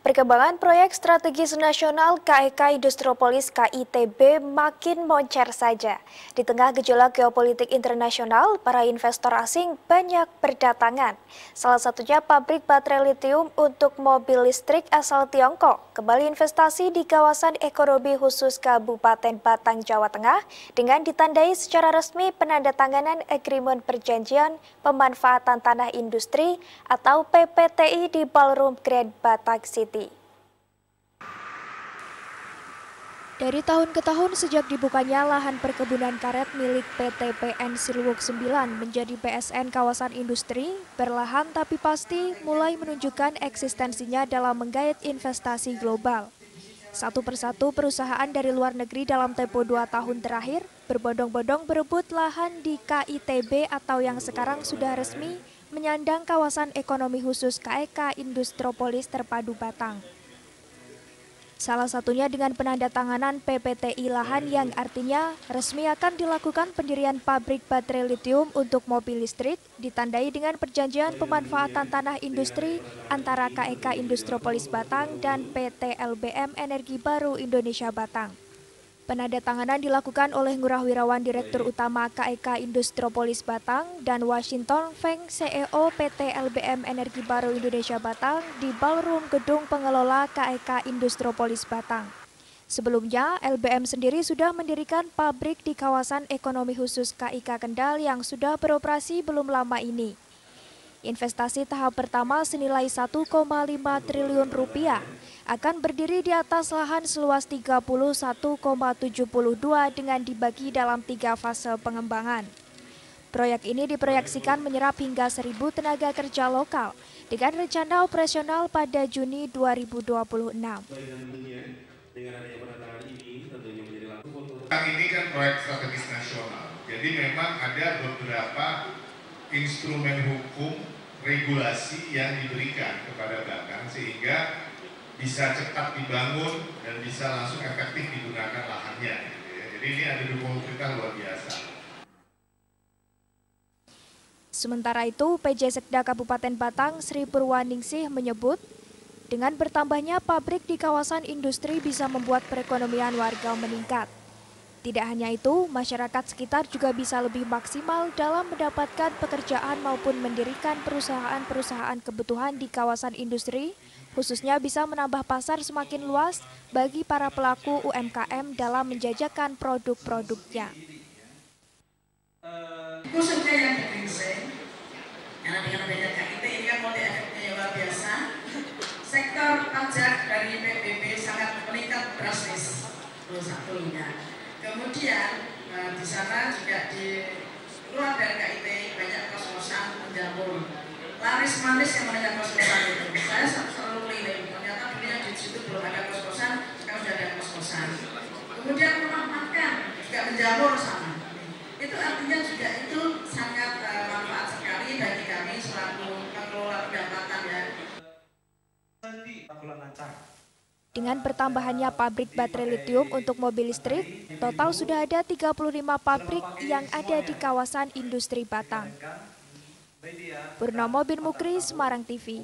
Perkembangan proyek strategis nasional KEK Industropolis KITB makin moncer saja. Di tengah gejolak geopolitik internasional, para investor asing banyak berdatangan. Salah satunya pabrik baterai litium untuk mobil listrik asal Tiongkok kembali investasi di kawasan ekonomi khusus Kabupaten Batang, Jawa Tengah dengan ditandai secara resmi penandatanganan agreement perjanjian pemanfaatan tanah industri atau PPTI di Ballroom Grand Batak City. Dari tahun ke tahun sejak dibukanya lahan perkebunan karet milik PT PN Silwuk 9 menjadi PSN kawasan industri, perlahan tapi pasti mulai menunjukkan eksistensinya dalam menggait investasi global. Satu persatu perusahaan dari luar negeri dalam tempo 2 tahun terakhir berbondong-bondong berebut lahan di KITB atau yang sekarang sudah resmi menyandang kawasan ekonomi khusus KEK Industropolis Terpadu Batang. Salah satunya dengan penandatanganan PPTI lahan yang artinya resmi akan dilakukan pendirian pabrik baterai litium untuk mobil listrik, ditandai dengan perjanjian pemanfaatan tanah industri antara KEK Industropolis Batang dan PT LBM Energi Baru Indonesia Batang. Penandatanganan dilakukan oleh Ngurah Wirawan Direktur Utama KEK Industropolis Batang dan Washington Feng CEO PT LBM Energi Baru Indonesia Batang di Ballroom Gedung Pengelola KEK Industropolis Batang. Sebelumnya, LBM sendiri sudah mendirikan pabrik di kawasan ekonomi khusus KIK Kendal yang sudah beroperasi belum lama ini. Investasi tahap pertama senilai 1,5 triliun rupiah akan berdiri di atas lahan seluas 31,72 dengan dibagi dalam 3 fase pengembangan. Proyek ini diproyeksikan menyerap hingga 1.000 tenaga kerja lokal dengan rencana operasional pada Juni 2026. Ini kan proyek strategis nasional, jadi memang ada beberapa instrumen hukum regulasi yang diberikan kepada Batang sehingga bisa cepat dibangun dan bisa langsung efektif digunakan lahannya. Jadi ini ada dukungan pemerintah luar biasa. Sementara itu, PJ Sekda Kabupaten Batang Sri Purwaningsih menyebut, dengan bertambahnya pabrik di kawasan industri bisa membuat perekonomian warga meningkat. Tidak hanya itu, masyarakat sekitar juga bisa lebih maksimal dalam mendapatkan pekerjaan maupun mendirikan perusahaan-perusahaan kebutuhan di kawasan industri, khususnya bisa menambah pasar semakin luas bagi para pelaku UMKM dalam menjajakan produk-produknya. Khususnya yang di Gringsing, karena dengan adanya KIT ini kan multi efeknya luar biasa, sektor pajak dari PBB sangat meningkat drastis. Satunya. Kemudian di sana juga di luar dari KIT banyak kos-kosan menjamur. Laris manis yang menjadi kos-kosan itu. Saya selalu keliling. Ternyata dulunya di situ belum ada kos-kosan, sekarang sudah ada kos-kosan. Kemudian rumah makan juga menjamur sama. Itu artinya juga itu sangat manfaat sekali bagi kami selaku pengelola pendapatan ya. Dengan bertambahannya pabrik baterai litium untuk mobil listrik, total sudah ada 35 pabrik yang ada di kawasan industri Batang. Purnomo bin Mukri, Semarang TV.